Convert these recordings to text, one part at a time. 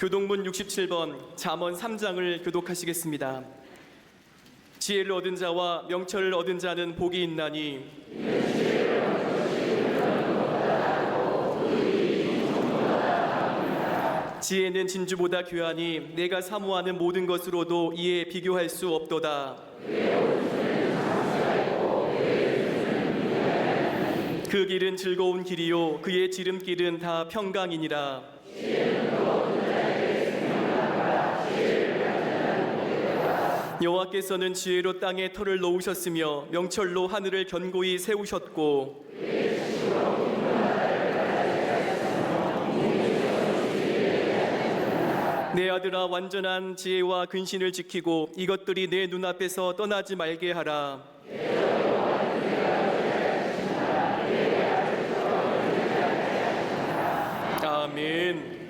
교동문 67번 잠언 3장을 교독하시겠습니다. 지혜를 얻은 자와 명철을 얻은 자는 복이 있나니 지혜는 진주보다 귀하니 내가 사모하는 모든 것으로도 이에 비교할 수 없도다. 그 길은 즐거운 길이요 그의 지름길은 다 평강이니라. 여호와께서는 지혜로 땅에 터를 놓으셨으며 명철로 하늘을 견고히 세우셨고 내 아들아 완전한 지혜와 근신을 지키고 이것들이 내 눈앞에서 떠나지 말게 하라. 아멘.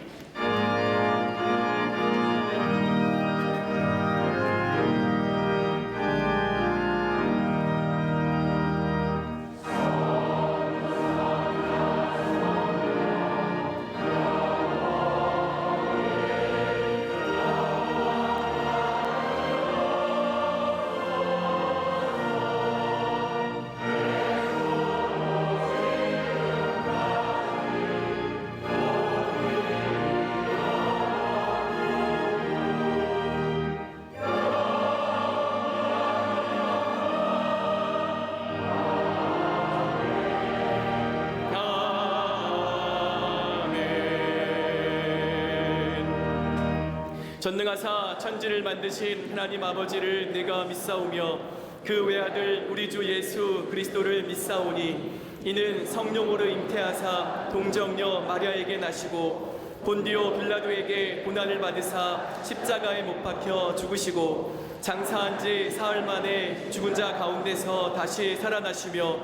전능하사 천지를 만드신 하나님 아버지를 내가 믿사오며 그 외아들 우리 주 예수 그리스도를 믿사오니 이는 성령으로 잉태하사 동정녀 마리아에게 나시고 본디오 빌라도에게 고난을 받으사 십자가에 못 박혀 죽으시고 장사한 지 사흘 만에 죽은 자 가운데서 다시 살아나시며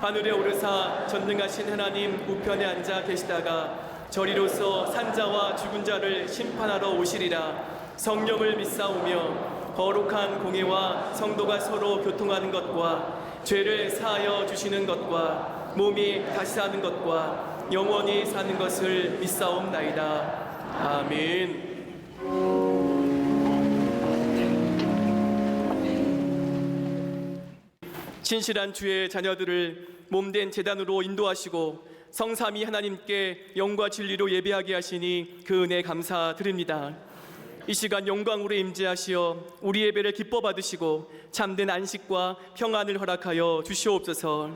하늘에 오르사 전능하신 하나님 우편에 앉아 계시다가 저리로서 산자와 죽은 자를 심판하러 오시리라. 성령을 믿사오며 거룩한 공예와 성도가 서로 교통하는 것과 죄를 사하여 주시는 것과 몸이 다시 사는 것과 영원히 사는 것을 믿사옵나이다. 아멘. 신실한 주의 자녀들을 몸된 제단으로 인도하시고 성삼위 하나님께 영과 진리로 예배하게 하시니 그 은혜 감사드립니다. 이 시간 영광으로 임재하시어 우리 예배를 기뻐 받으시고 참된 안식과 평안을 허락하여 주시옵소서.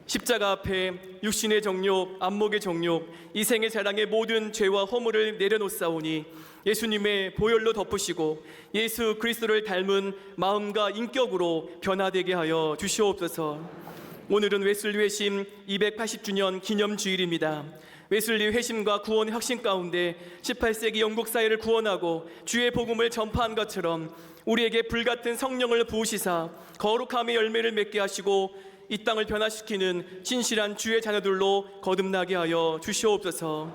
십자가 앞에 육신의 정욕, 안목의 정욕, 이생의 자랑의 모든 죄와 허물을 내려놓사오니 예수님의 보혈로 덮으시고 예수 그리스도를 닮은 마음과 인격으로 변화되게 하여 주시옵소서. 오늘은 웨슬리 회심 280주년 기념주일입니다. 웨슬리 회심과 구원 혁신 가운데 18세기 영국 사회를 구원하고 주의 복음을 전파한 것처럼 우리에게 불같은 성령을 부으시사 거룩함의 열매를 맺게 하시고 이 땅을 변화시키는 진실한 주의 자녀들로 거듭나게 하여 주시옵소서.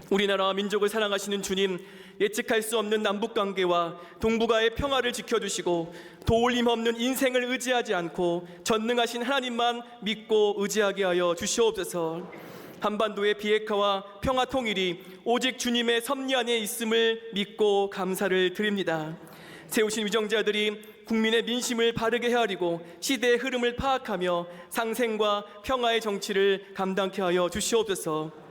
우리나라와 민족을 사랑하시는 주님, 예측할 수 없는 남북관계와 동북아의 평화를 지켜주시고 도울림 없는 인생을 의지하지 않고 전능하신 하나님만 믿고 의지하게 하여 주시옵소서. 한반도의 비핵화와 평화 통일이 오직 주님의 섭리 안에 있음을 믿고 감사를 드립니다. 세우신 위정자들이 국민의 민심을 바르게 헤아리고 시대의 흐름을 파악하며 상생과 평화의 정치를 감당케 하여 주시옵소서.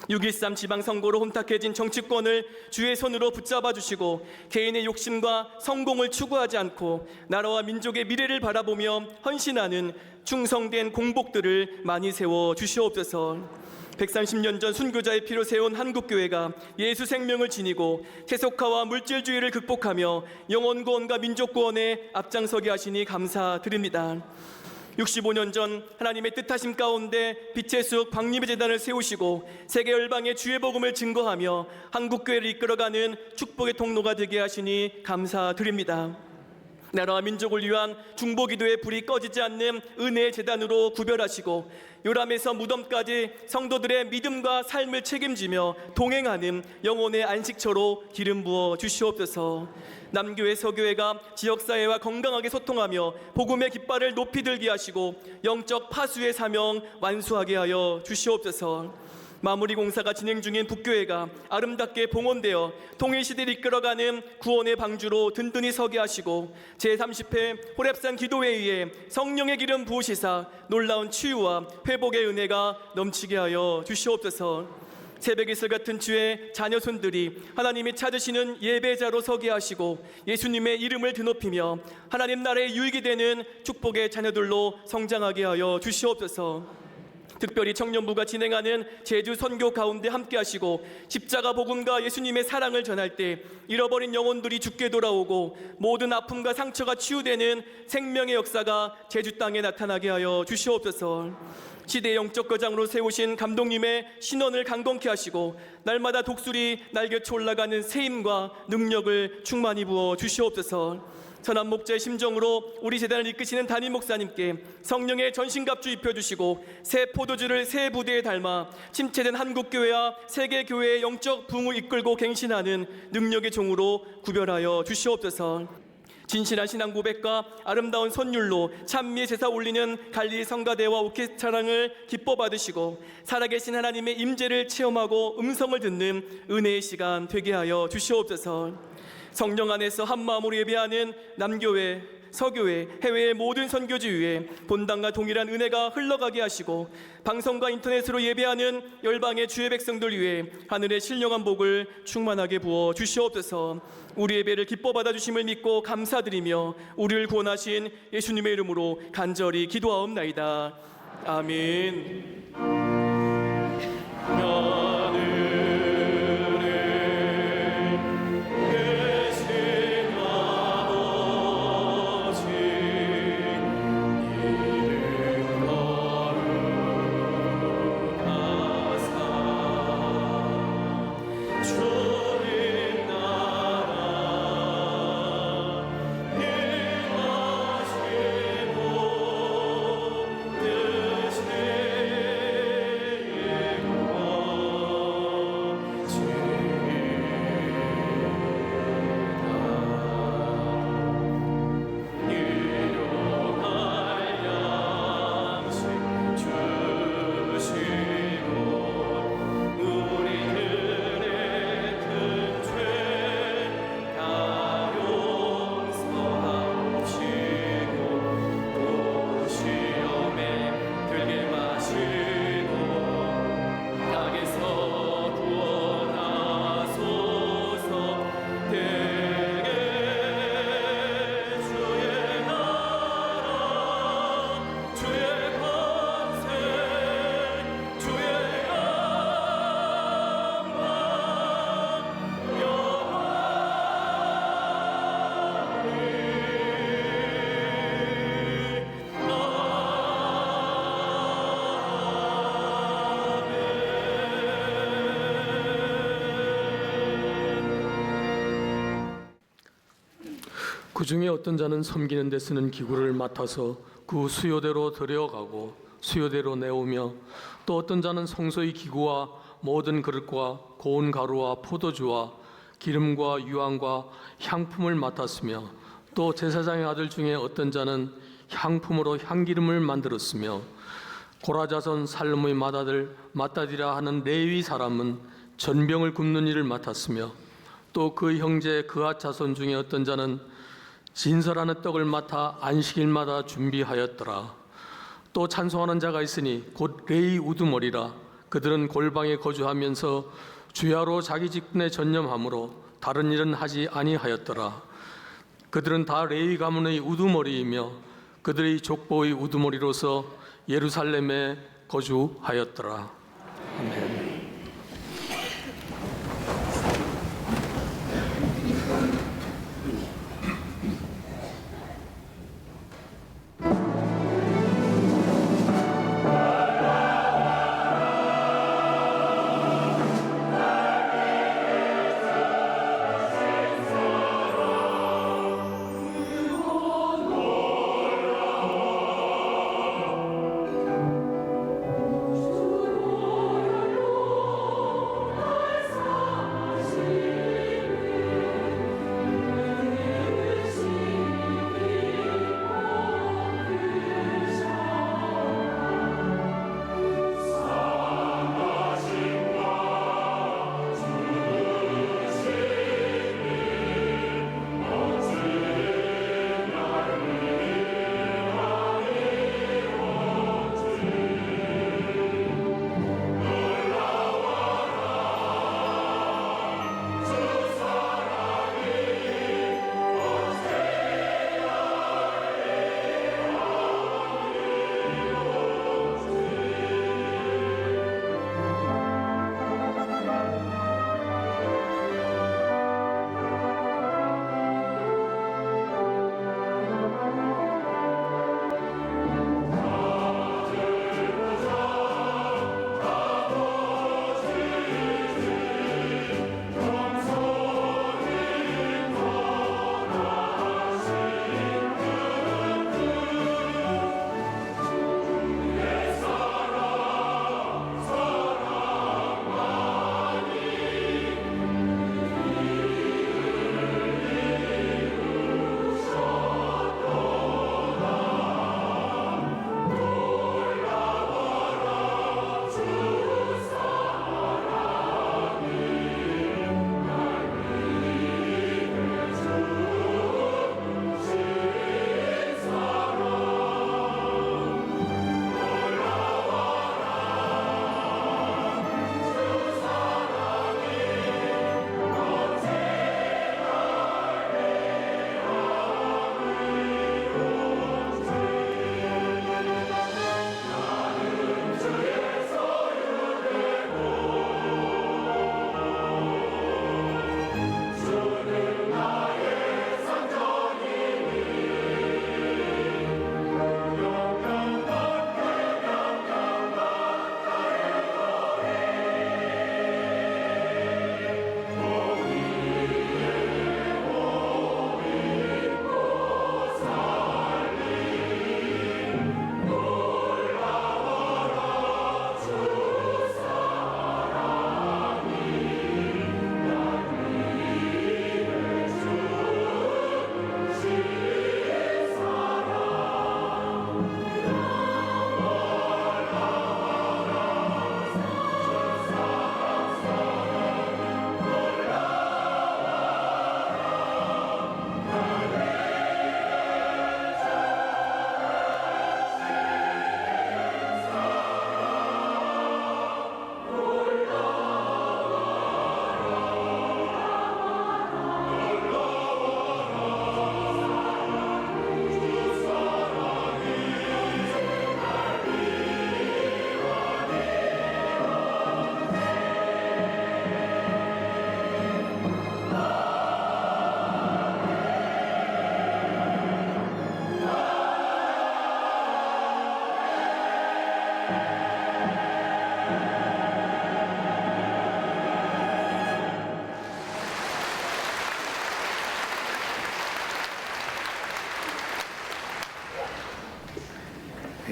6.13 지방선거로 혼탁해진 정치권을 주의 손으로 붙잡아 주시고 개인의 욕심과 성공을 추구하지 않고 나라와 민족의 미래를 바라보며 헌신하는 충성된 공복들을 많이 세워 주시옵소서. 130년 전 순교자의 피로 세운 한국교회가 예수 생명을 지니고 세속화와 물질주의를 극복하며 영혼구원과 민족구원에 앞장서게 하시니 감사드립니다. 65년 전 하나님의 뜻하심 가운데 빛의 숲 박림의 재단을 세우시고 세계 열방의 주의 복음을 증거하며 한국교회를 이끌어가는 축복의 통로가 되게 하시니 감사드립니다. 나라와 민족을 위한 중보기도의 불이 꺼지지 않는 은혜의 재단으로 구별하시고 요람에서 무덤까지 성도들의 믿음과 삶을 책임지며 동행하는 영혼의 안식처로 기름 부어 주시옵소서. 남교회 서교회가 지역사회와 건강하게 소통하며 복음의 깃발을 높이 들게 하시고 영적 파수의 사명 완수하게 하여 주시옵소서. 마무리 공사가 진행 중인 북교회가 아름답게 봉헌되어 통일시대를 이끌어가는 구원의 방주로 든든히 서게 하시고 제30회 호렙산 기도회의에 성령의 기름 부으시사 놀라운 치유와 회복의 은혜가 넘치게 하여 주시옵소서. 새벽 이슬 같은 주의 자녀손들이 하나님이 찾으시는 예배자로 서게 하시고 예수님의 이름을 드높이며 하나님 나라의 유익이 되는 축복의 자녀들로 성장하게 하여 주시옵소서. 특별히 청년부가 진행하는 제주 선교 가운데 함께 하시고 십자가 복음과 예수님의 사랑을 전할 때 잃어버린 영혼들이 죽게 돌아오고 모든 아픔과 상처가 치유되는 생명의 역사가 제주 땅에 나타나게 하여 주시옵소서. 시대의 영적 거장으로 세우신 감독님의 신원을 강건케 하시고 날마다 독수리 날개쳐 올라가는 세임과 능력을 충만히 부어 주시옵소서. 선한 목자의 심정으로 우리 재단을 이끄시는 담임 목사님께 성령의 전신갑주 입혀주시고 새 포도주를 새 부대에 닮아 침체된 한국교회와 세계교회의 영적 부흥을 이끌고 갱신하는 능력의 종으로 구별하여 주시옵소서. 진실한 신앙 고백과 아름다운 선율로 찬미의 제사 올리는 갈릴리 성가대와 오케스트라를 기뻐 받으시고 살아계신 하나님의 임재를 체험하고 음성을 듣는 은혜의 시간 되게 하여 주시옵소서. 성령 안에서 한마음으로 예배하는 남교회, 서교회, 해외의 모든 선교지 위에 본당과 동일한 은혜가 흘러가게 하시고 방송과 인터넷으로 예배하는 열방의 주의 백성들 위해 하늘의 신령한 복을 충만하게 부어 주시옵소서. 우리 예배를 기뻐 받아주심을 믿고 감사드리며 우리를 구원하신 예수님의 이름으로 간절히 기도하옵나이다. 아멘. 그 중에 어떤 자는 섬기는 데 쓰는 기구를 맡아서 그 수요대로 들여가고 수요대로 내오며 또 어떤 자는 성소의 기구와 모든 그릇과 고운 가루와 포도주와 기름과 유황과 향품을 맡았으며 또 제사장의 아들 중에 어떤 자는 향품으로 향기름을 만들었으며 고라자손 살름의 맏아들 맏다디라 하는 레위 사람은 전병을 굽는 일을 맡았으며 또 그 형제 그앗 자손 중에 어떤 자는 진설하는 떡을 맡아 안식일마다 준비하였더라. 또 찬송하는 자가 있으니 곧 레위 우두머리라. 그들은 골방에 거주하면서 주야로 자기 직분에 전념하므로 다른 일은 하지 아니하였더라. 그들은 다 레위 가문의 우두머리이며 그들의 족보의 우두머리로서 예루살렘에 거주하였더라. 아멘.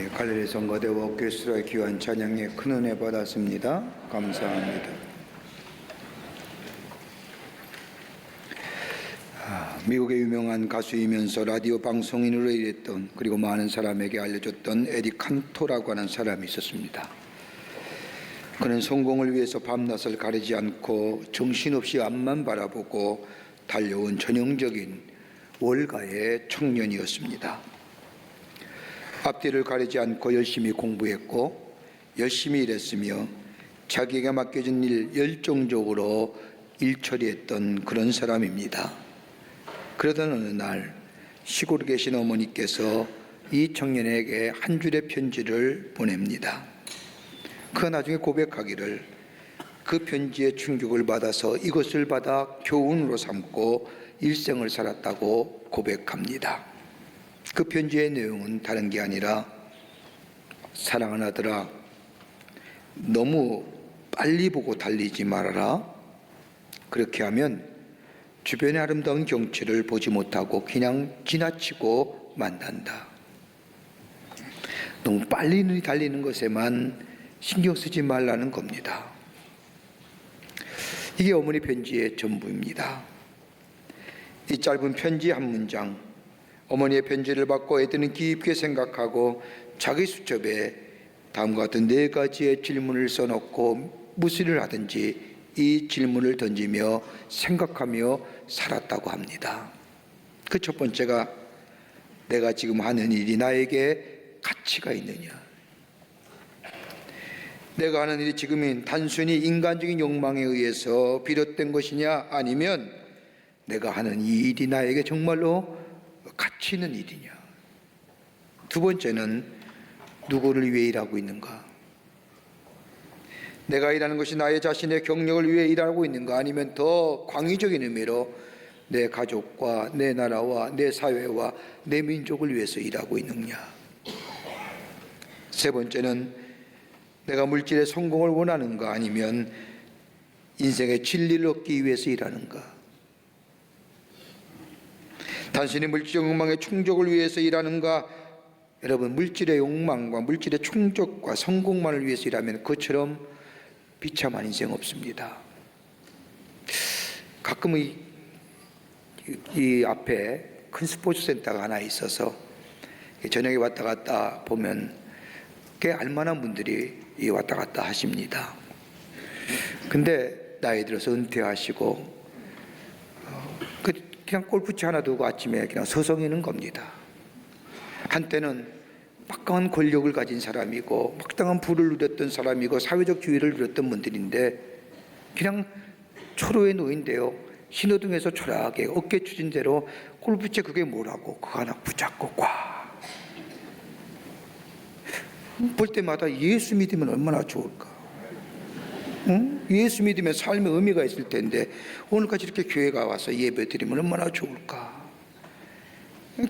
갈릴리 성가대와 오케스트라의 귀한 찬양에 큰 은혜 받았습니다. 감사합니다. 미국의 유명한 가수이면서 라디오 방송인으로 일했던, 그리고 많은 사람에게 알려졌던 에릭 칸토라고 하는 사람이 있었습니다. 그는 성공을 위해서 밤낮을 가리지 않고 정신없이 앞만 바라보고 달려온 전형적인 월가의 청년이었습니다. 앞뒤를 가리지 않고 열심히 공부했고 열심히 일했으며 자기에게 맡겨진 일 열정적으로 일 처리했던 그런 사람입니다. 그러던 어느 날 시골에 계신 어머니께서 이 청년에게 한 줄의 편지를 보냅니다. 그 나중에 고백하기를 그 편지의 충격을 받아서 이것을 받아 교훈으로 삼고 일생을 살았다고 고백합니다. 그 편지의 내용은 다른 게 아니라, 사랑하는 아들아, 너무 빨리 보고 달리지 말아라. 그렇게 하면 주변의 아름다운 경치를 보지 못하고 그냥 지나치고 만난다. 너무 빨리 달리는 것에만 신경 쓰지 말라는 겁니다. 이게 어머니 편지의 전부입니다. 이 짧은 편지 한 문장, 어머니의 편지를 받고 애들은 깊게 생각하고 자기 수첩에 다음과 같은 4가지의 질문을 써놓고 무엇을 하든지 이 질문을 던지며 생각하며 살았다고 합니다. 그 첫 번째가, 내가 지금 하는 일이 나에게 가치가 있느냐? 내가 하는 일이 지금은 단순히 인간적인 욕망에 의해서 비롯된 것이냐, 아니면 내가 하는 이 일이 나에게 정말로 가치 있는 일이냐? 두 번째는, 누구를 위해 일하고 있는가? 내가 일하는 것이 나의 자신의 경력을 위해 일하고 있는가, 아니면 더 광의적인 의미로 내 가족과 내 나라와 내 사회와 내 민족을 위해서 일하고 있느냐? 세 번째는, 내가 물질의 성공을 원하는가, 아니면 인생의 진리를 얻기 위해서 일하는가? 단순히 물질적 욕망의 충족을 위해서 일하는가? 여러분, 물질의 욕망과 물질의 충족과 성공만을 위해서 일하면 그처럼 비참한 인생 없습니다. 가끔 이 앞에 큰 스포츠 센터가 하나 있어서 저녁에 왔다 갔다 보면 꽤 알만한 분들이 왔다 갔다 하십니다. 근데 나이 들어서 은퇴하시고 그냥 골프채 하나 두고 아침에 그냥 서성이는 겁니다. 한때는 막강한 권력을 가진 사람이고 막강한 부를 누렸던 사람이고 사회적 지위를 누렸던 분들인데 그냥 초로에 놓인데요, 신호등에서 초라하게 어깨 추진대로 골프채 그게 뭐라고 그거 하나 붙잡고 꽉 볼 때마다 예수 믿으면 얼마나 좋을까? 응? 예수 믿으면 삶의 의미가 있을 텐데 오늘까지 이렇게 교회가 와서 예배 드리면 얼마나 좋을까?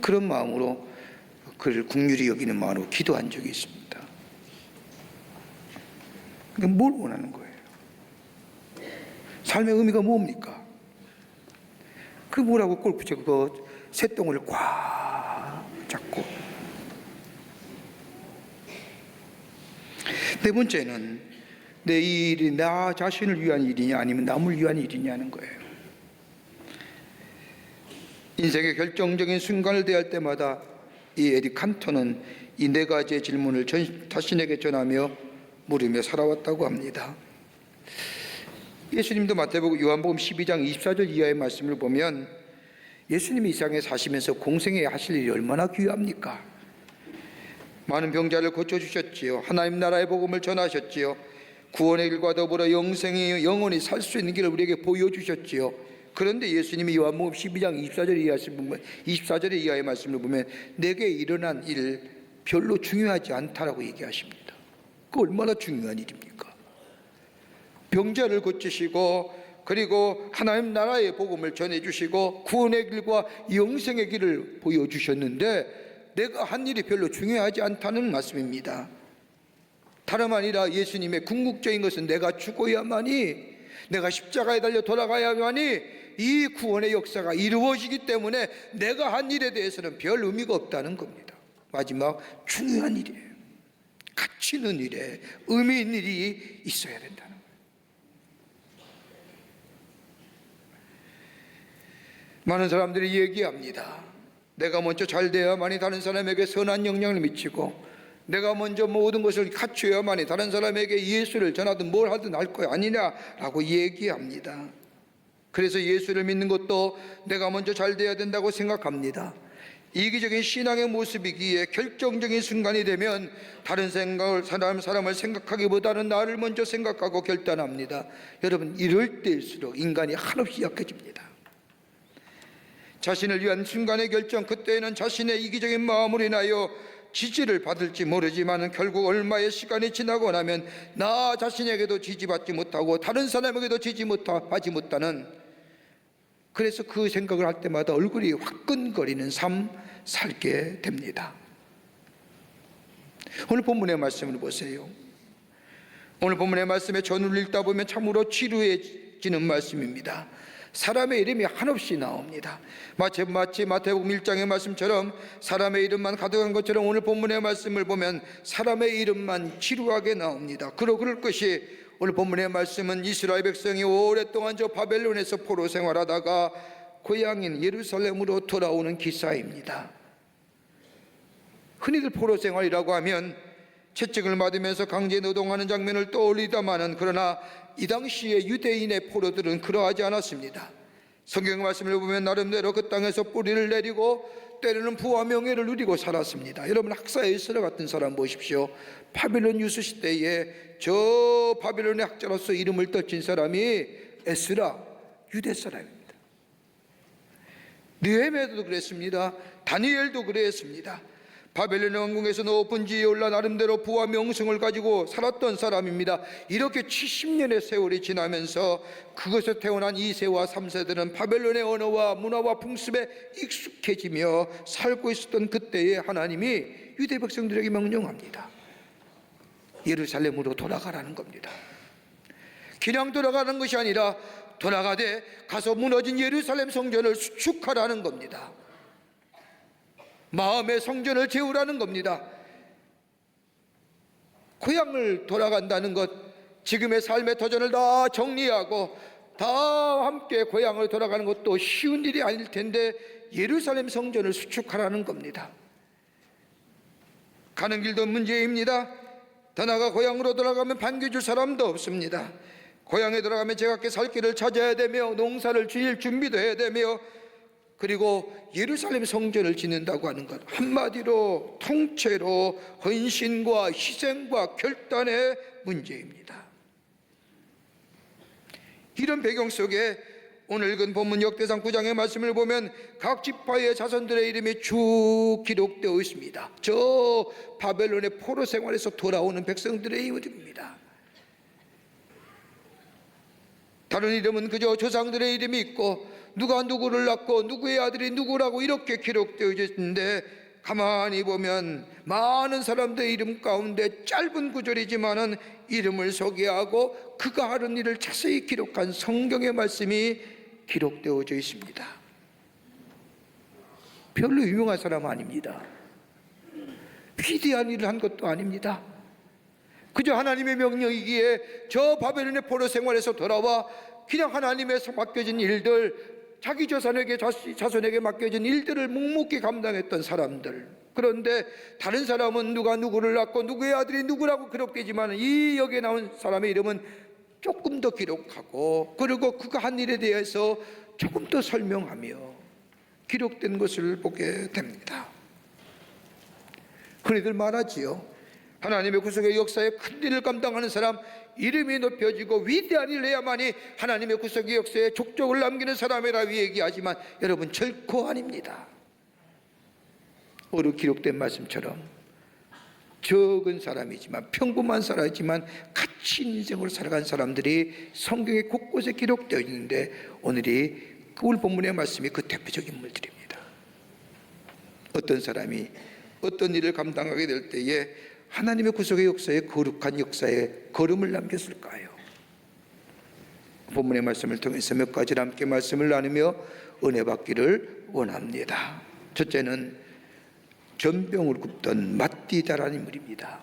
그런 마음으로, 그를 긍휼히 여기는 마음으로 기도한 적이 있습니다. 그러니까 뭘 원하는 거예요? 삶의 의미가 뭡니까? 그 뭐라고 골프채 그거 새똥을 꽉 잡고. 네 번째는, 내 일이 나 자신을 위한 일이냐 아니면 남을 위한 일이냐는 거예요. 인생의 결정적인 순간을 대할 때마다 이 에릭 칸토는 이 4가지의 질문을 자신에게 전하며 물으며 살아왔다고 합니다. 예수님도 마태복음, 요한복음 12장 24절 이하의 말씀을 보면 예수님이 이 세상에 사시면서 공생에 하실 일이 얼마나 귀합니까? 많은 병자를 고쳐주셨지요. 하나님 나라의 복음을 전하셨지요. 구원의 길과 더불어 영원히 살 수 있는 길을 우리에게 보여주셨지요. 그런데 예수님이 요한복음 12장 24절 이하의 말씀을 보면 내게 일어난 일 별로 중요하지 않다라고 얘기하십니다. 그 얼마나 중요한 일입니까? 병자를 고치시고, 그리고 하나님 나라의 복음을 전해주시고 구원의 길과 영생의 길을 보여주셨는데 내가 한 일이 별로 중요하지 않다는 말씀입니다. 다름 아니라 예수님의 궁극적인 것은 내가 죽어야만이, 내가 십자가에 달려 돌아가야만이 이 구원의 역사가 이루어지기 때문에 내가 한 일에 대해서는 별 의미가 없다는 겁니다. 마지막 중요한 일이에요. 가치 있는 일에 의미 있는 일이 있어야 된다는 거예요. 많은 사람들이 얘기합니다. 내가 먼저 잘 돼야만이 다른 사람에게 선한 영향을 미치고, 내가 먼저 모든 것을 갖추어야만이 다른 사람에게 예수를 전하든 뭘 하든 할 거 아니냐라고 얘기합니다. 그래서 예수를 믿는 것도 내가 먼저 잘 돼야 된다고 생각합니다. 이기적인 신앙의 모습이기에 결정적인 순간이 되면 다른 사람을 생각하기보다는 나를 먼저 생각하고 결단합니다. 여러분, 이럴 때일수록 인간이 한없이 약해집니다. 자신을 위한 순간의 결정, 그때에는 자신의 이기적인 마음으로 인하여 지지를 받을지 모르지만 결국 얼마의 시간이 지나고 나면 나 자신에게도 지지받지 못하고 다른 사람에게도 지지하지 못하는, 그래서 그 생각을 할 때마다 얼굴이 화끈거리는 삶 살게 됩니다. 오늘 본문의 말씀을 보세요. 오늘 본문의 말씀에 전을 읽다 보면 참으로 지루해지는 말씀입니다. 사람의 이름이 한없이 나옵니다. 마치 마태복음 1장의 말씀처럼 사람의 이름만 가득한 것처럼 오늘 본문의 말씀을 보면 사람의 이름만 지루하게 나옵니다. 그럴 것이 오늘 본문의 말씀은 이스라엘 백성이 오랫동안 저 바벨론에서 포로 생활하다가 고향인 예루살렘으로 돌아오는 기사입니다. 흔히들 포로 생활이라고 하면 채찍을 맞으면서 강제 노동하는 장면을 떠올리다마는, 그러나 이 당시에 유대인의 포로들은 그러하지 않았습니다. 성경 말씀을 보면 나름대로 그 땅에서 뿌리를 내리고 때로는 부와 명예를 누리고 살았습니다. 여러분, 학사의 에스라 같은 사람 보십시오. 바빌론 유수 시대에 저 바빌론의 학자로서 이름을 떨친 사람이 에스라, 유대 사람입니다. 느헤미야도 그랬습니다. 다니엘도 그랬습니다. 바벨론 왕궁에서 높은 지위에 올라 나름대로 부와 명성을 가지고 살았던 사람입니다. 이렇게 70년의 세월이 지나면서 그것에 태어난 2세와 3세들은 바벨론의 언어와 문화와 풍습에 익숙해지며 살고 있었던 그때에 하나님이 유대 백성들에게 명령합니다. 예루살렘으로 돌아가라는 겁니다. 그냥 돌아가는 것이 아니라 돌아가되 가서 무너진 예루살렘 성전을 수축하라는 겁니다. 마음의 성전을 재우라는 겁니다. 고향을 돌아간다는 것, 지금의 삶의 터전을 다 정리하고 다 함께 고향을 돌아가는 것도 쉬운 일이 아닐 텐데 예루살렘 성전을 수축하라는 겁니다. 가는 길도 문제입니다. 더 나아가 고향으로 돌아가면 반겨줄 사람도 없습니다. 고향에 들어가면 제각기 살 길을 찾아야 되며 농사를 지을 준비도 해야 되며, 그리고 예루살렘 성전을 짓는다고 하는 것, 한마디로 통째로 헌신과 희생과 결단의 문제입니다. 이런 배경 속에 오늘 읽은 본문 역대상 9장의 말씀을 보면 각 지파의 자손들의 이름이 쭉 기록되어 있습니다. 저 바벨론의 포로 생활에서 돌아오는 백성들의 이름입니다. 다른 이름은 그저 조상들의 이름이 있고 누가 누구를 낳고 누구의 아들이 누구라고 이렇게 기록되어 있는데, 가만히 보면 많은 사람들의 이름 가운데 짧은 구절이지만은 이름을 소개하고 그가 하는 일을 자세히 기록한 성경의 말씀이 기록되어져 있습니다. 별로 유명한 사람 아닙니다. 위대한 일을 한 것도 아닙니다. 그저 하나님의 명령이기에 저 바벨론의 포로 생활에서 돌아와 그냥 하나님에서 맡겨진 일들, 자기 자손에게 맡겨진 일들을 묵묵히 감당했던 사람들. 그런데 다른 사람은 누가 누구를 낳고 누구의 아들이 누구라고 기록되지만 이 여기에 나온 사람의 이름은 조금 더 기록하고, 그리고 그가 한 일에 대해서 조금 더 설명하며 기록된 것을 보게 됩니다. 흔히들 말하지요. 하나님의 구속의 역사에 큰 일을 감당하는 사람, 이름이 높여지고 위대한 일을 해야만이 하나님의 구속의 역사에 족적을 남기는 사람이라고 얘기하지만 여러분, 결코 아닙니다. 오늘 기록된 말씀처럼 적은 사람이지만, 평범한 사람이지만 가치 있는 인생으로 살아간 사람들이 성경에 곳곳에 기록되어 있는데, 오늘 본문의 말씀이 그 대표적인 인물들입니다. 어떤 사람이 어떤 일을 감당하게 될 때에 하나님의 구속의 역사에 거룩한 역사에 걸음을 남겼을까요? 본문의 말씀을 통해서 몇 가지를 함께 말씀을 나누며 은혜 받기를 원합니다. 첫째는 전병을 굽던 맏디다라는 인물입니다.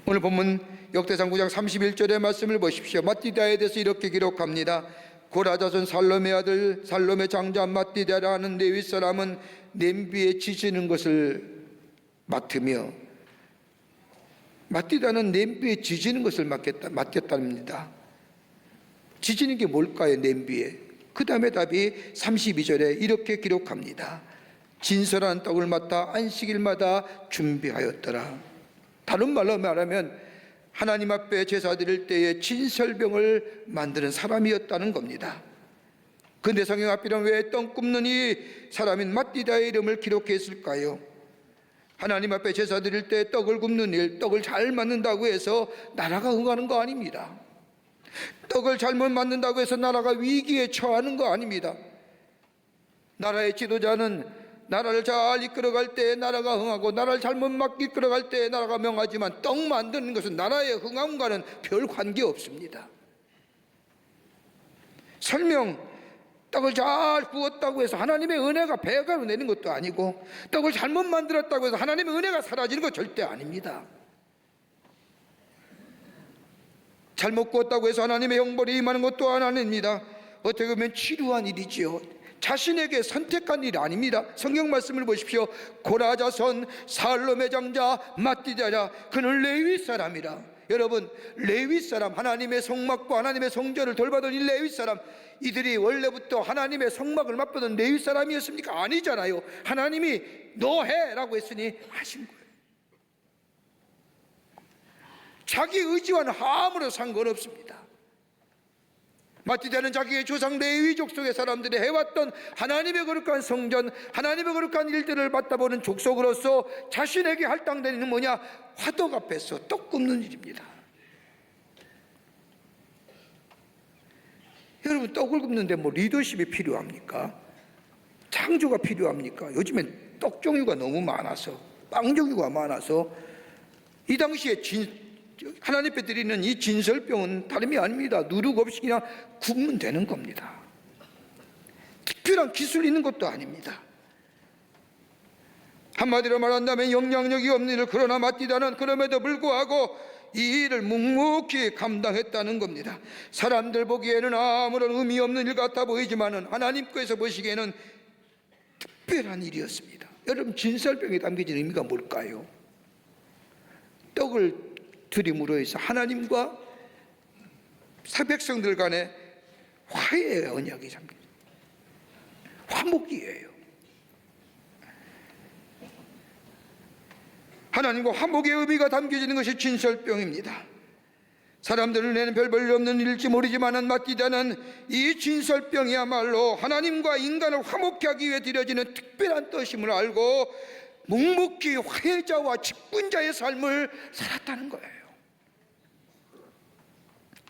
오늘 본문 역대상 9장 31절의 말씀을 보십시오. 마띠다에 대해서 이렇게 기록합니다. 고라 자손 살롬의 아들 살롬의 장자 마띠다라는 레위 사람은 냄비에 지지는 것을 맡으며, 마띠다는 냄비에 지지는 것을 맡겼답니다. 지지는 게 뭘까요? 냄비에. 그 다음에 답이 32절에 이렇게 기록합니다. 진설한 떡을 맡아 안식일마다 준비하였더라. 다른 말로 말하면 하나님 앞에 제사 드릴 때에 진설병을 만드는 사람이었다는 겁니다. 근데 성경 앞에는 왜 떡 굽는 이 사람인 마띠다의 이름을 기록했을까요? 하나님 앞에 제사 드릴 때 떡을 굽는 일, 떡을 잘 만든다고 해서 나라가 흥하는 거 아닙니다. 떡을 잘못 만든다고 해서 나라가 위기에 처하는 거 아닙니다. 나라의 지도자는 나라를 잘 이끌어갈 때 나라가 흥하고, 나라를 잘못 이끌어갈 때 나라가 명하지만 떡 만드는 것은 나라의 흥함과는 별 관계 없습니다. 설령 떡을 잘 구웠다고 해서 하나님의 은혜가 배가로 내는 것도 아니고, 떡을 잘못 만들었다고 해서 하나님의 은혜가 사라지는 것 절대 아닙니다. 잘못 구웠다고 해서 하나님의 형벌이 임하는 것도 아닙니다. 어떻게 보면 치료한 일이지요. 자신에게 선택한 일이 아닙니다. 성경 말씀을 보십시오. 고라 자손 살롬의 장자 마띠다라, 그는 레위 사람이라. 여러분, 레위 사람, 하나님의 성막과 하나님의 성전을 돌보던 이 레위 사람, 이들이 원래부터 하나님의 성막을 맡보던 레위 사람이었습니까? 아니잖아요. 하나님이 너 해라고 했으니 하신 거예요. 자기 의지와는 아무런 상관없습니다. 마띠다는 자기의 조상 레위 족속의 족속들이 해왔던 하나님의 거룩한 성전, 하나님의 거룩한 일들을 맡아보는 족속으로서 자신에게 할당되는 일은 뭐냐? 화덕 앞에서 떡 굽는 일입니다. 여러분, 떡을 굽는데 뭐 리더십이 필요합니까? 창조가 필요합니까? 요즘엔 떡 종류가 너무 많아서, 빵 종류가 많아서, 이 당시에 하나님 앞에 드리는 이 진설병은 다름이 아닙니다. 누룩 없이 그냥 굽면 되는 겁니다. 특별한 기술이 있는 것도 아닙니다. 한마디로 말한다면 영향력이 없는 일을, 그러나 마띠다는 그럼에도 불구하고 이 일을 묵묵히 감당했다는 겁니다. 사람들 보기에는 아무런 의미 없는 일 같아 보이지만은 하나님께서 보시기에는 특별한 일이었습니다. 여러분, 진설병에 담겨진 의미가 뭘까요? 떡을 드림으로 해서 하나님과 백성들 간의 화해의 언약이 담긴, 화목이에요. 하나님과 화목의 의미가 담겨지는 것이 진설병입니다. 사람들은 내는 별 볼 없는 일일지 모르지만 마띠다는 이 진설병이야말로 하나님과 인간을 화목케 하기 위해 드려지는 특별한 뜻임을 알고 묵묵히 화해자와 직분자의 삶을 살았다는 거예요.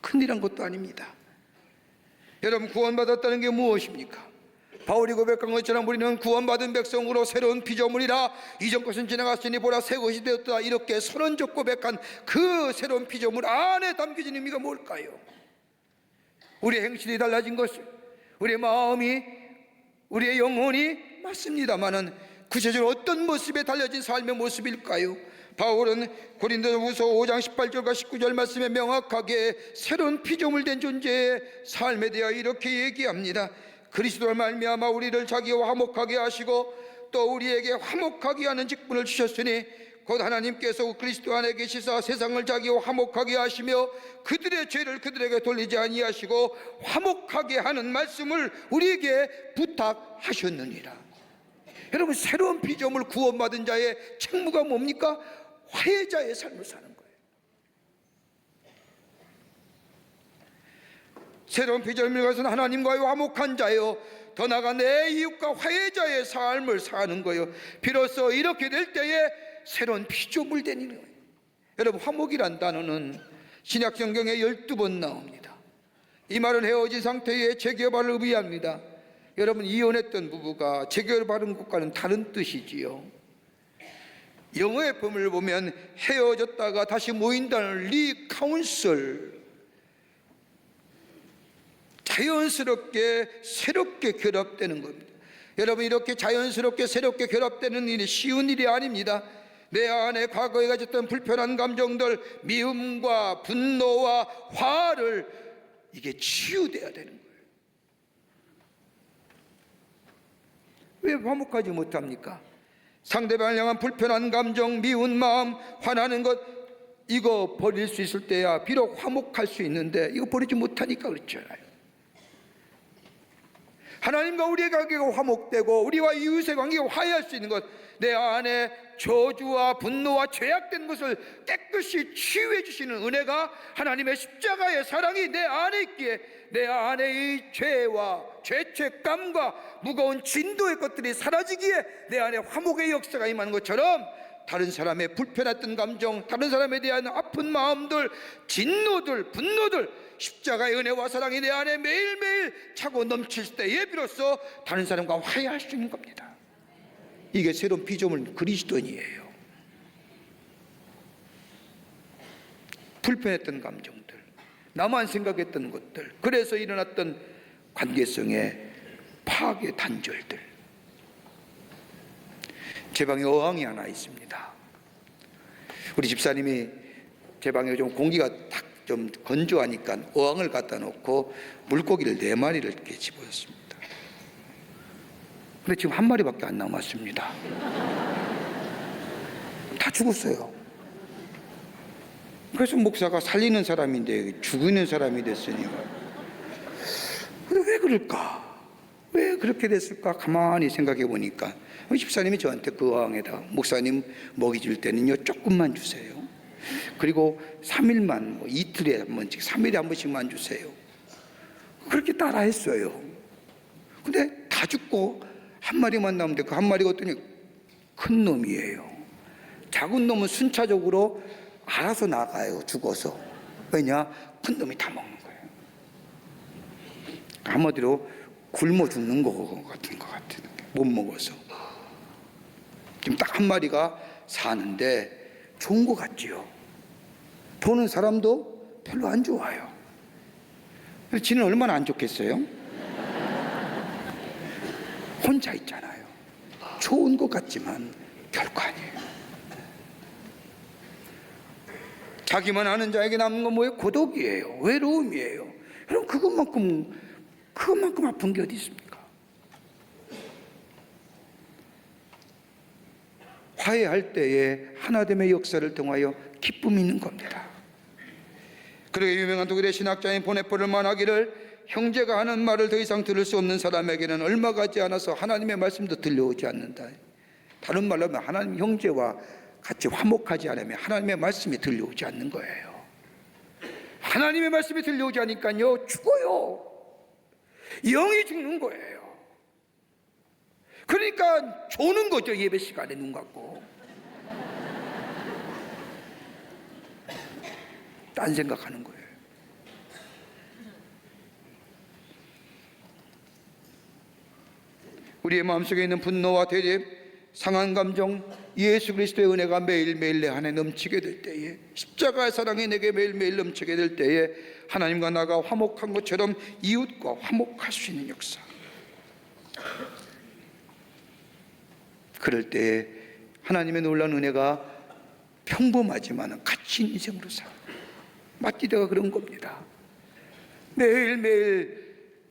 큰일한 것도 아닙니다. 여러분, 구원받았다는 게 무엇입니까? 바울이 고백한 것처럼 우리는 구원받은 백성으로 새로운 피조물이라, 이전 것은 지나갔으니 보라 새 것이 되었다, 이렇게 선언적 고백한 그 새로운 피조물 안에 담겨진 의미가 뭘까요? 우리의 행실이 달라진 것, 우리의 마음이, 우리의 영혼이 맞습니다마는 구체적으로 어떤 모습에 달려진 삶의 모습일까요? 바울은 고린도후서 5장 18절과 19절 말씀에 명확하게 새로운 피조물 된 존재의 삶에 대하여 이렇게 얘기합니다. 그리스도를 말미암아 우리를 자기와 화목하게 하시고 또 우리에게 화목하게 하는 직분을 주셨으니 곧 하나님께서 그리스도 안에 계시사 세상을 자기와 화목하게 하시며 그들의 죄를 그들에게 돌리지 아니하시고 화목하게 하는 말씀을 우리에게 부탁하셨느니라. 여러분, 새로운 피조물 구원받은 자의 책무가 뭡니까? 화해자의 삶을 사는 거예요. 새로운 피조물인 것은 하나님과의 화목한 자요, 더 나아가 내 이웃과 화해자의 삶을 사는 거예요. 비로소 이렇게 될 때에 새로운 피조물 되는 거예요. 여러분, 화목이란 단어는 신약 성경에 12번 나옵니다. 이 말은 헤어진 상태의 재개발을 의미합니다. 여러분, 이혼했던 부부가 재개발하는 것과는 다른 뜻이지요. 영어의 범위를 보면 헤어졌다가 다시 모인다는 리카운슬, 자연스럽게 새롭게 결합되는 겁니다. 여러분, 이렇게 자연스럽게 새롭게 결합되는 일이 쉬운 일이 아닙니다. 내 안에 과거에 가졌던 불편한 감정들, 미움과 분노와 화를 이게 치유돼야 되는 거예요. 왜 화목하지 못합니까? 상대방을 향한 불편한 감정, 미운 마음, 화나는 것, 이거 버릴 수 있을 때야 비록 화목할 수 있는데 이거 버리지 못하니까 그렇잖아요. 하나님과 우리의 관계가 화목되고 우리와 이웃의 관계가 화해할 수 있는 것, 내 안에 저주와 분노와 죄악된 것을 깨끗이 치유해 주시는 은혜가 하나님의 십자가의 사랑이 내 안에 있기에 내 안에 이 죄와 죄책감과 무거운 진도의 것들이 사라지기에 내 안에 화목의 역사가 임하는 것처럼 다른 사람의 불편했던 감정, 다른 사람에 대한 아픈 마음들, 진노들, 분노들, 십자가의 은혜와 사랑이 내 안에 매일매일 차고 넘칠 때에 비로소 다른 사람과 화해할 수 있는 겁니다. 이게 새로운 피조물 그리스도인이에요. 불편했던 감정들, 나만 생각했던 것들, 그래서 일어났던 관계성의 파괴 단절들. 제 방에 어항이 하나 있습니다. 우리 집사님이 제 방에 좀 공기가 딱 좀 건조하니까 어항을 갖다 놓고 물고기를 4마리를 이렇게 집어넣습니다. 근데 지금 1마리밖에 안 남았습니다. 다 죽었어요. 그래서 목사가 살리는 사람인데 죽이는 사람이 됐으니까. 근데 왜 그럴까? 왜 그렇게 됐을까? 가만히 생각해 보니까 집사님이 저한테 그 어항에다 목사님 먹이 줄 때는요 조금만 주세요. 그리고 3일만, 이틀에 한 번씩, 3일에 한 번씩만 주세요. 그렇게 따라 했어요. 근데 다 죽고 1마리만 남는데 그 1마리가 어떠니 큰 놈이에요. 작은 놈은 순차적으로 알아서 나가요, 죽어서. 왜냐? 큰 놈이 다 먹는 거예요. 한마디로 굶어 죽는 것 같은 못 먹어서. 지금 딱 1마리가 사는데 좋은 것 같지요. 보는 사람도 별로 안 좋아요. 지는 얼마나 안 좋겠어요? 혼자 있잖아요. 좋은 것 같지만 결코 아니에요. 자기만 아는 자에게 남는 건 뭐예요? 고독이에요. 외로움이에요. 그럼 그것만큼 아픈 게 어디 있습니까? 화해할 때에 하나됨의 역사를 통하여 기쁨이 있는 겁니다. 그러게 유명한 독일의 신학자인 보네포를 말하기를 형제가 하는 말을 더 이상 들을 수 없는 사람에게는 얼마 가지 않아서 하나님의 말씀도 들려오지 않는다. 다른 말로 하면 하나님 형제와 같이 화목하지 않으면 하나님의 말씀이 들려오지 않는 거예요. 하나님의 말씀이 들려오지 않으니까요 죽어요. 영이 죽는 거예요. 그러니까 조는 거죠. 예배 시간에 눈 감고 딴 생각하는 거예요. 우리의 마음속에 있는 분노와 대립, 상한 감정, 예수 그리스도의 은혜가 매일매일 내 안에 넘치게 될 때에, 십자가의 사랑이 내게 매일매일 넘치게 될 때에 하나님과 나가 화목한 것처럼 이웃과 화목할 수 있는 역사. 그럴 때에 하나님의 놀라운 은혜가 평범하지만 가치 있는 인생으로 살아. 마띠대가 그런 겁니다. 매일매일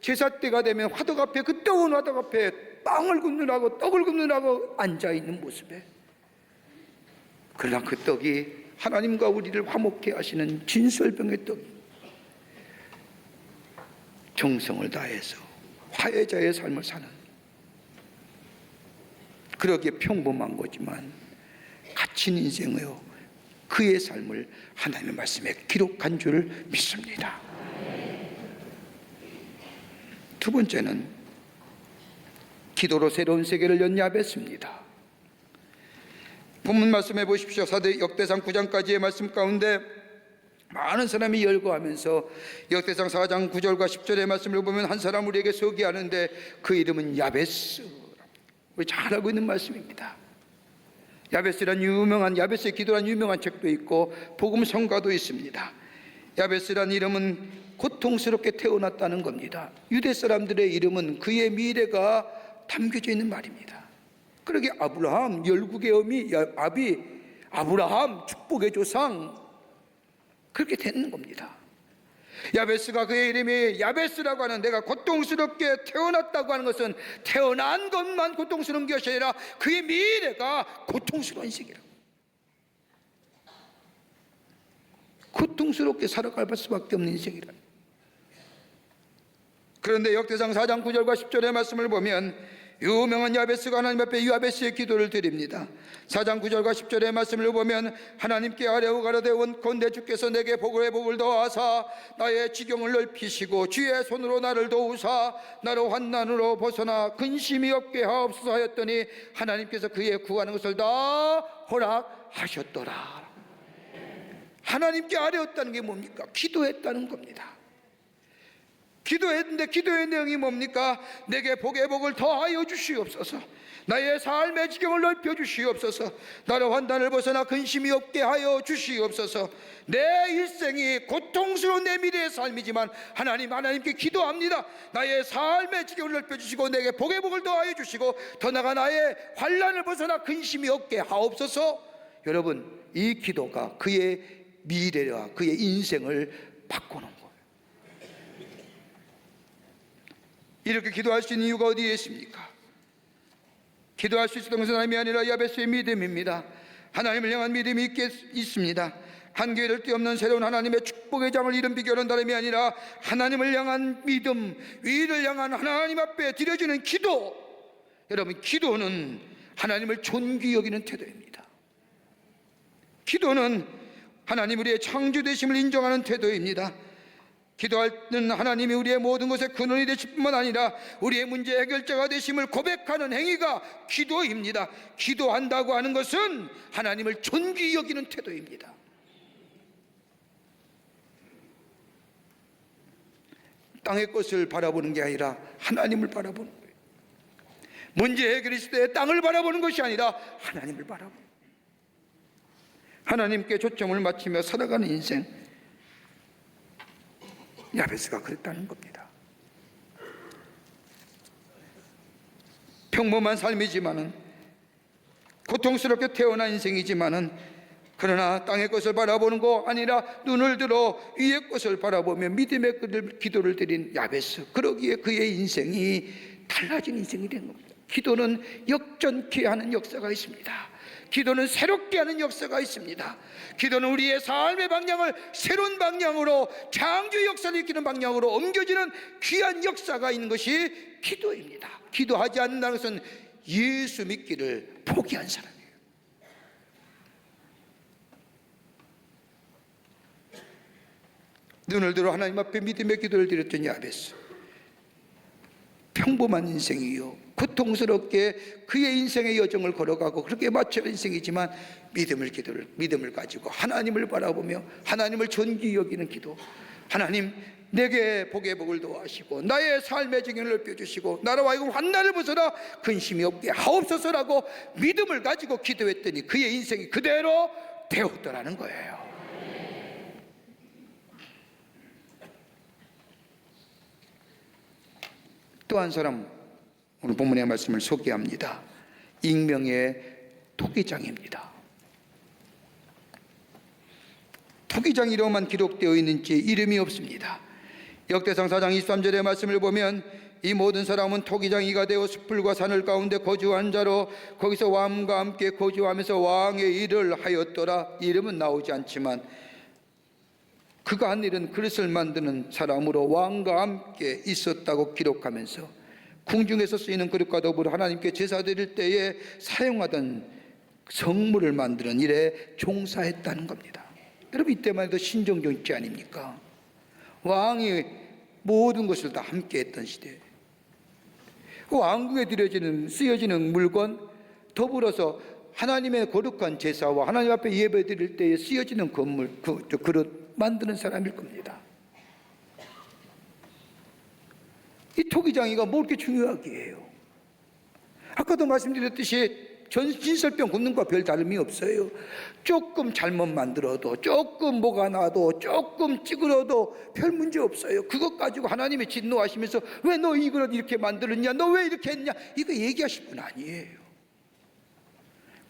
제사 때가 되면 화덕 앞에, 그 뜨거운 화덕 앞에 빵을 굽느라고 떡을 굽느라고 앉아있는 모습에, 그러나 그 떡이 하나님과 우리를 화목케 하시는 진설병의 떡, 정성을 다해서 화해자의 삶을 사는, 그러기에 평범한 거지만 가치 있는 인생이요 그의 삶을 하나님의 말씀에 기록한 줄 믿습니다. 두 번째는 기도로 새로운 세계를 연 야베스입니다. 본문 말씀해 보십시오. 사대 역대상 9장까지의 말씀 가운데 많은 사람이 열거하면서 역대상 4장 9절과 10절의 말씀을 보면 한 사람 우리에게 소개하는데 그 이름은 야베스. 우리 잘 알고 있는 말씀입니다. 야베스란 유명한, 야베스의 기도란 유명한 책도 있고 복음 성가도 있습니다. 야베스란 이름은 고통스럽게 태어났다는 겁니다. 유대 사람들의 이름은 그의 미래가 담겨져 있는 말입니다. 그러게 아브라함, 열국의 어미 아비, 아브라함 축복의 조상, 그렇게 되는 겁니다. 야베스가 그의 이름이 야베스라고 하는, 내가 고통스럽게 태어났다고 하는 것은 태어난 것만 고통스러운 것이 아니라 그의 미래가 고통스러운 인생이라고. 고통스럽게 살아갈 수밖에 없는 인생이라. 그런데 역대상 4장 9절과 10절의 말씀을 보면 유명한 야베스가 하나님 앞에 야베스의 기도를 드립니다. 4장 9절과 10절의 말씀을 보면 하나님께 아뢰어 가로되 원컨대 주께서 내게 복을 더하사 나의 지경을 넓히시고 주의 손으로 나를 도우사 나로 환난으로 벗어나 근심이 없게 하옵소서 하였더니 하나님께서 그의 구하는 것을 다 허락하셨더라. 하나님께 아뢰었다는 게 뭡니까? 기도했다는 겁니다. 기도했는데 기도의 내용이 뭡니까? 내게 복의 복을 더하여 주시옵소서, 나의 삶의 지경을 넓혀 주시옵소서, 나로 환난을 벗어나 근심이 없게 하여 주시옵소서. 내 일생이 고통스러운 내 미래의 삶이지만 하나님께 기도합니다. 나의 삶의 지경을 넓혀 주시고 내게 복의 복을 더하여 주시고 더 나아가 나의 환난을 벗어나 근심이 없게 하옵소서. 여러분, 이 기도가 그의 미래와 그의 인생을 바꾸는 거예요. 이렇게 기도할 수 있는 이유가 어디에 있습니까? 기도할 수 있었던 것은 하나님이 아니라 야베스의 믿음입니다. 하나님을 향한 믿음이 있습니다. 한계를 뛰어넘는 새로운 하나님의 축복의 장을 이룬 비결은 다름이 아니라 하나님을 향한 믿음, 위를 향한 하나님 앞에 드려지는 기도. 여러분, 기도는 하나님을 존귀 여기는 태도입니다. 기도는 하나님 우리의 창조 되심을 인정하는 태도입니다. 기도하는 하나님이 우리의 모든 것의 근원이 되실 뿐만 아니라 우리의 문제 해결자가 되심을 고백하는 행위가 기도입니다. 기도한다고 하는 것은 하나님을 존귀 여기는 태도입니다. 땅의 것을 바라보는 게 아니라 하나님을 바라보는 거예요. 문제 해결이 있을 때 땅을 바라보는 것이 아니라 하나님을 바라보는 거예요. 하나님께 초점을 맞추며 살아가는 인생, 야베스가 그랬다는 겁니다. 평범한 삶이지만은, 고통스럽게 태어난 인생이지만은, 그러나 땅의 것을 바라보는 거 아니라 눈을 들어 위의 것을 바라보며 믿음의 기도를 드린 야베스, 그러기에 그의 인생이 달라진 인생이 된 겁니다. 기도는 역전케 하는 역사가 있습니다. 기도는 새롭게 하는 역사가 있습니다. 기도는 우리의 삶의 방향을 새로운 방향으로, 창조 역사를 일으키는 방향으로 옮겨지는 귀한 역사가 있는 것이 기도입니다. 기도하지 않는다는 것은 예수 믿기를 포기한 사람이에요. 눈을 들어 하나님 앞에 믿음의 기도를 드렸던 야베스, 평범한 인생이요, 고통스럽게 그의 인생의 여정을 걸어가고 그렇게 맞춰 인생이지만 믿음을 가지고 하나님을 바라보며 하나님을 존귀 여기는 기도. 하나님, 내게 복의 복을 더하시고 나의 삶의 지경을 넓혀주시고 나로 하여금 환난을 벗어나 근심이 없게 하옵소서라고 믿음을 가지고 기도했더니 그의 인생이 그대로 되었더라는 거예요. 또 한 사람, 오늘 본문의 말씀을 소개합니다. 익명의 토기장입니다. 토기장이로만 기록되어 있는지 이름이 없습니다. 역대상 4장 23절의 말씀을 보면 이 모든 사람은 토기장이가 되어 숲풀과 산을 가운데 거주한 자로 거기서 왕과 함께 거주하면서 왕의 일을 하였더라. 이름은 나오지 않지만 그가 한 일은 그릇을 만드는 사람으로 왕과 함께 있었다고 기록하면서 궁중에서 쓰이는 그릇과 더불어 하나님께 제사 드릴 때에 사용하던 성물을 만드는 일에 종사했다는 겁니다. 여러분, 이때만 해도 신정정치 아닙니까? 왕이 모든 것을 다 함께 했던 시대. 왕궁에 쓰여지는 물건, 더불어서 하나님의 거룩한 제사와 하나님 앞에 예배 드릴 때에 쓰여지는 그릇 만드는 사람일 겁니다. 이 토기장이가 뭐 그렇게 중요하게 해요? 아까도 말씀드렸듯이 진설병 굽는 것과 별 다름이 없어요. 조금 잘못 만들어도, 조금 뭐가 나도, 조금 찌그러도 별 문제 없어요. 그것 가지고 하나님이 진노하시면서 왜 너 이 그릇 이렇게 만들었냐, 너 왜 이렇게 했냐, 이거 얘기하실 분 아니에요.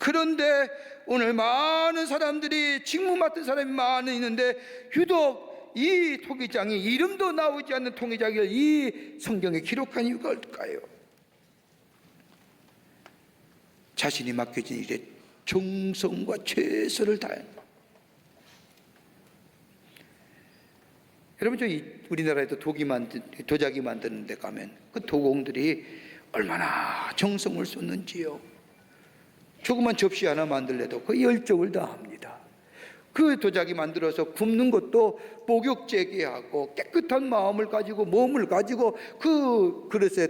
그런데 오늘 많은 사람들이 직무 맡은 사람이 많이 있는데 유독 이 토기장이 이름도 나오지 않는 토기장을 이 성경에 기록한 이유가 뭘까요? 자신이 맡겨진 일에 정성과 최선을 다한 것. 여러분, 저희 우리나라에도 도자기 만드는 데 가면 그 도공들이 얼마나 정성을 쏟는지요. 조그만 접시 하나 만들래도 그 열정을 다합니다. 그 도자기 만들어서 굽는 것도 목욕제기하고 깨끗한 마음을 가지고 몸을 가지고 그 그릇에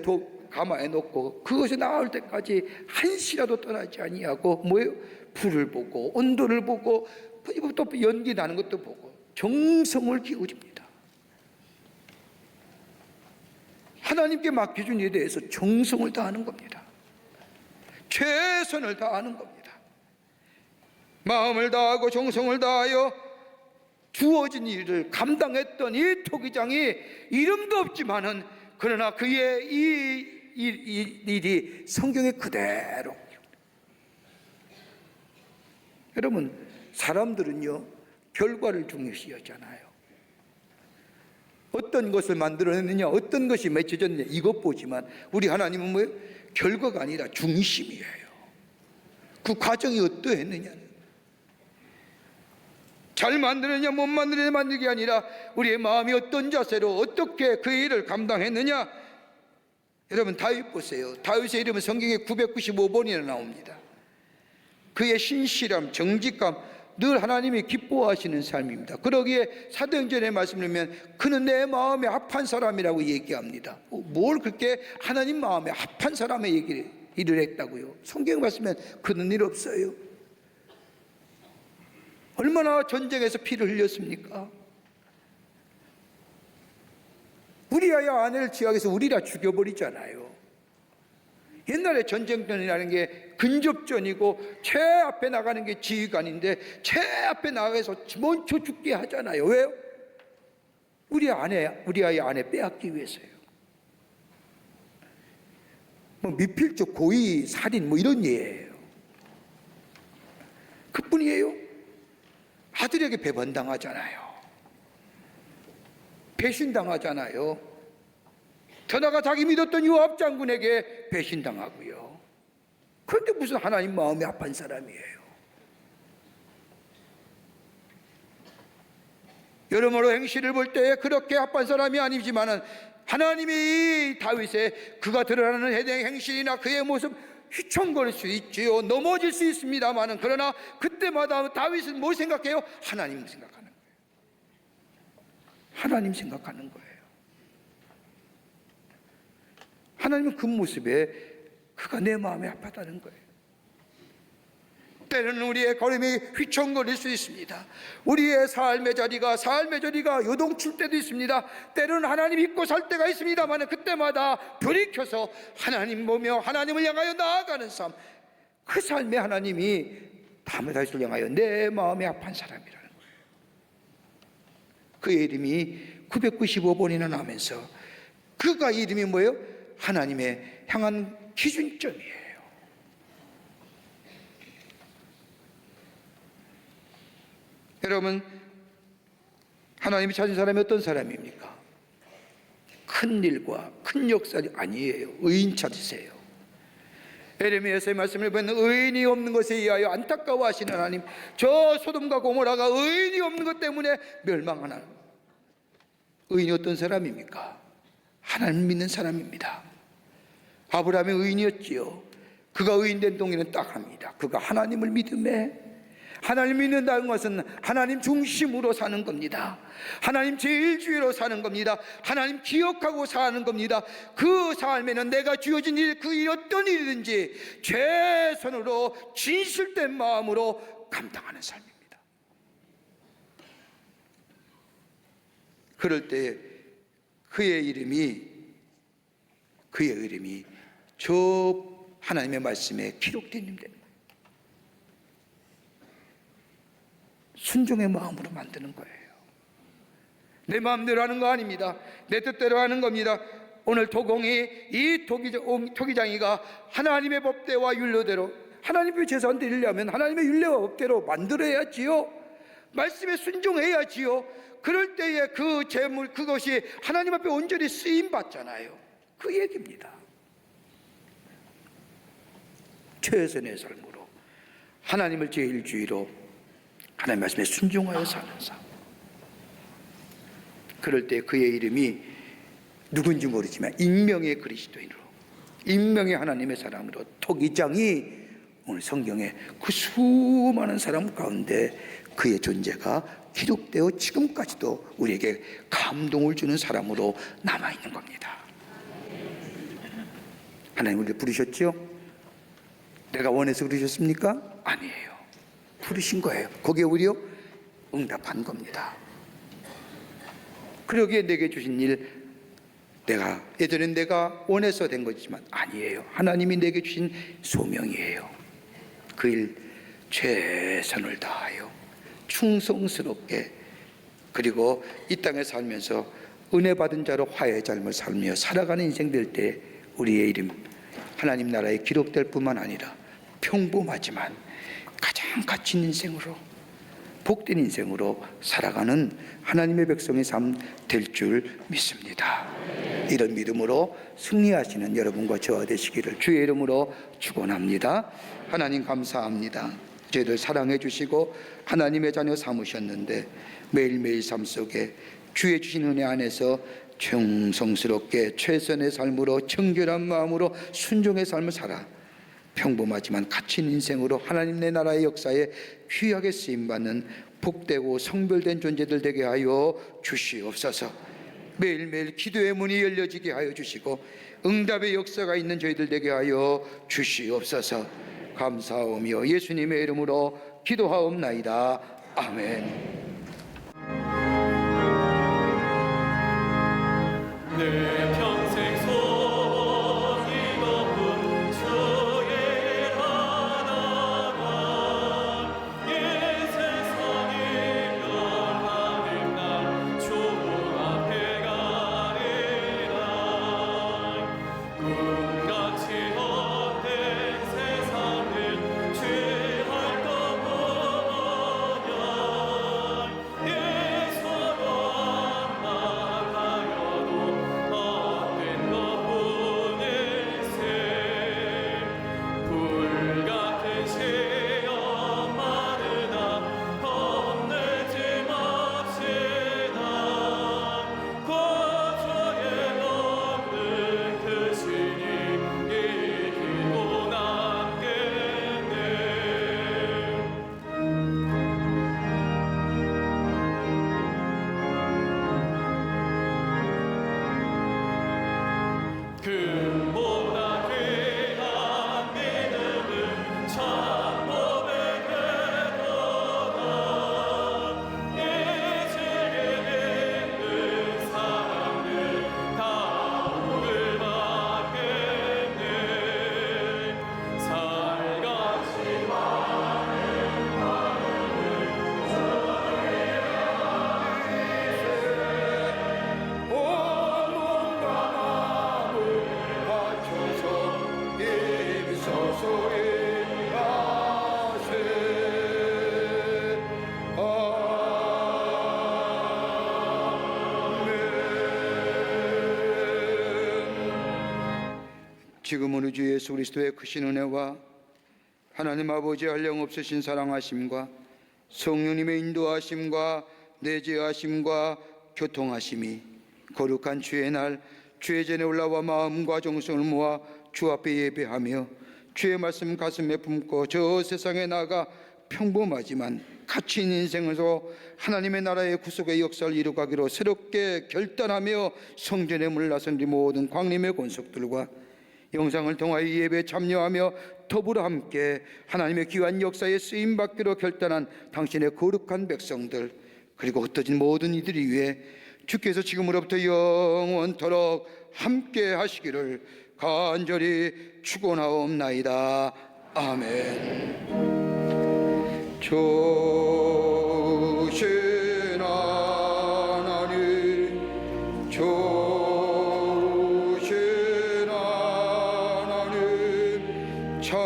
가마에 놓고 그것이 나올 때까지 한시라도 떠나지 아니하고 뭐예요? 불을 보고 온도를 보고 또 연기 나는 것도 보고 정성을 기울입니다. 하나님께 맡겨준 일에 대해서 정성을 다하는 겁니다. 최선을 다하는 겁니다. 마음을 다하고 정성을 다하여 주어진 일을 감당했던 이 토기장이 이름도 없지만은 그러나 그의 이 일이 성경에 그대로. 여러분, 사람들은요 결과를 중요시하잖아요. 어떤 것을 만들어냈느냐, 어떤 것이 맺혀졌느냐 이것 보지만 우리 하나님은 뭐예요? 결과가 아니라 중심이에요. 그 과정이 어떠했느냐, 잘 만드느냐 못 만드느냐 만들기 아니라 우리의 마음이 어떤 자세로 어떻게 그 일을 감당했느냐. 여러분, 다윗 보세요. 다윗의 이름은 성경에 995번이나 나옵니다. 그의 신실함, 정직함, 늘 하나님이 기뻐하시는 삶입니다. 그러기에 사도행전의 말씀을 보면 그는 내 마음에 합한 사람이라고 얘기합니다. 뭘 그렇게 하나님 마음에 합한 사람의 일을 했다고요? 성경 말씀에 그런 일 없어요. 얼마나 전쟁에서 피를 흘렸습니까? 우리아의 아내를 지하에서 우리라 죽여버리잖아요. 옛날에 전쟁전이라는 게 근접전이고 최 앞에 나가는 게 지휘관인데 최 앞에 나가서 먼저 죽게 하잖아요. 왜요? 우리 아의 아내 빼앗기 위해서요. 뭐 미필적 고의, 살인 뭐 이런 예예요. 그뿐이에요. 아들에게 배반당하잖아요. 배신당하잖아요. 더나가 자기 믿었던 요압 장군에게 배신당하고요. 그런데 무슨 하나님 마음에 합한 사람이에요. 여러모로 행실을 볼 때에 그렇게 합한 사람이 아니지만은 하나님이 이 다윗의 그가 드러나는 행실이나 그의 모습 휘청거릴 수 있지요. 넘어질 수 있습니다만은 그러나 그때마다 다윗은 뭘 생각해요? 하나님 생각하는 거예요. 하나님 생각하는 거예요. 하나님은 그 모습에 그가 내 마음에 합하다는 거예요. 때로는 우리의 걸음이 휘청거릴 수 있습니다. 우리의 삶의 자리가 요동칠 때도 있습니다. 때로는 하나님 잊고 살 때가 있습니다만 그때마다 불이 켜서 하나님 보며 하나님을 향하여 나아가는 삶, 그 삶에 하나님이 다윗을 향하여 내 마음에 합한 사람이라는 거예요. 그의 이름이 995번이나 나면서 그가 이름이 뭐예요? 하나님의 향한 기준점이에요. 여러분, 하나님이 찾은 사람이 어떤 사람입니까? 큰 일과 큰 역사가 아니에요. 의인 찾으세요. 에레미야서의 말씀을 보면 의인이 없는 것에 의하여 안타까워하시는 하나님, 저 소돔과 고모라가 의인이 없는 것 때문에 멸망하나. 의인이 어떤 사람입니까? 하나님 믿는 사람입니다. 아브라함이 의인이었지요. 그가 의인된 동의는 딱 합니다. 그가 하나님을 믿음에, 하나님 믿는다는 것은 하나님 중심으로 사는 겁니다. 하나님 제일주의로 사는 겁니다. 하나님 기억하고 사는 겁니다. 그 삶에는 내가 주어진 일, 그 일 어떤 일이든지 최선으로 진실된 마음으로 감당하는 삶입니다. 그럴 때 그의 이름이 저 하나님의 말씀에 기록된 이름 되는 거예요. 순종의 마음으로 만드는 거예요. 내 마음대로 하는 거 아닙니다. 내 뜻대로 하는 겁니다. 오늘 도공이 이 토기장이가 하나님의 법대와 율로대로 하나님의 재산 드리려면 하나님의 율례와 법대로 만들어야지요. 말씀에 순종해야지요. 그럴 때에 그 재물, 그것이 하나님 앞에 온전히 쓰임 받잖아요. 그 얘기입니다. 최선의 삶으로 하나님을 제일 주의로 하나님 말씀에 순종하여 사는 삶. 그럴 때 그의 이름이 누군지 모르지만 익명의 그리스도인으로, 익명의 하나님의 사람으로 토기장이 오늘 성경에 그 수많은 사람 가운데 그의 존재가 기록되어 지금까지도 우리에게 감동을 주는 사람으로 남아있는 겁니다. 하나님 우리를 부르셨죠? 내가 원해서 부르셨습니까? 아니에요. 부르신 거예요. 거기에 우리요 응답한 겁니다. 그러기에 내게 주신 일, 내가 예전엔 내가 원해서 된 거지만 아니에요. 하나님이 내게 주신 소명이에요. 그 일 최선을 다하여 충성스럽게, 그리고 이 땅에 살면서 은혜 받은 자로 화해의 삶을 살며 살아가는 인생 될 때 우리의 이름 하나님 나라에 기록될 뿐만 아니라 평범하지만 가장 가치 있는 인생으로, 복된 인생으로 살아가는 하나님의 백성의 삶 될 줄 믿습니다. 이런 믿음으로 승리하시는 여러분과 저와 되시기를 주의 이름으로 축원합니다. 하나님 감사합니다. 저희들 사랑해 주시고 하나님의 자녀 삼으셨는데 매일매일 삶 속에 주의 주신 은혜 안에서 충성스럽게 최선의 삶으로 정결한 마음으로 순종의 삶을 살아 평범하지만 가치 있는 인생으로 하나님 내 나라의 역사에 귀하게 쓰임받는 복되고 성별된 존재들 되게 하여 주시옵소서. 매일매일 기도의 문이 열려지게 하여 주시고 응답의 역사가 있는 저희들 되게 하여 주시옵소서. 감사하오며 예수님의 이름으로 기도하옵나이다. 아멘. 내 평생 손이 높은 주의 하나가 이 세상이 변하는 날 주 앞에 가리라. 꿈같이 헛된 세상을 취할 것 보면 예수로 나가여도 헛된 것뿐일세. 불같은 시험 많으나 겁내지 맙시다. 고초에 없는 그 신이 이기고 남겠네. 금보다 귀한 믿음은 참법의 궤도다. 이 진리 믿는 사람들 다 복을 받겠네. 살같이 지금은 우리 주 예수 그리스도의 크신 은혜와 하나님 아버지의 한량없으신 사랑하심과 성령님의 인도하심과 내재하심과 교통하심이 거룩한 주의 날 주의 전에 올라와 마음과 정성을 모아 주 앞에 예배하며 주의 말씀 가슴에 품고 저 세상에 나가 평범하지만 가치 있는 인생에서 하나님의 나라의 구속의 역사를 이루가기로 새롭게 결단하며 성전에 물나선 우리 모든 광림의 권속들과 영상을 통하여 예배에 참여하며 더불어 함께 하나님의 귀한 역사에 쓰임받기로 결단한 당신의 거룩한 백성들, 그리고 흩어진 모든 이들이 위해 주께서 지금으로부터 영원토록 함께 하시기를 간절히 축원하옵나이다. 아멘. 조신 하나님, 조신 하나님, 참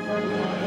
주옵소서.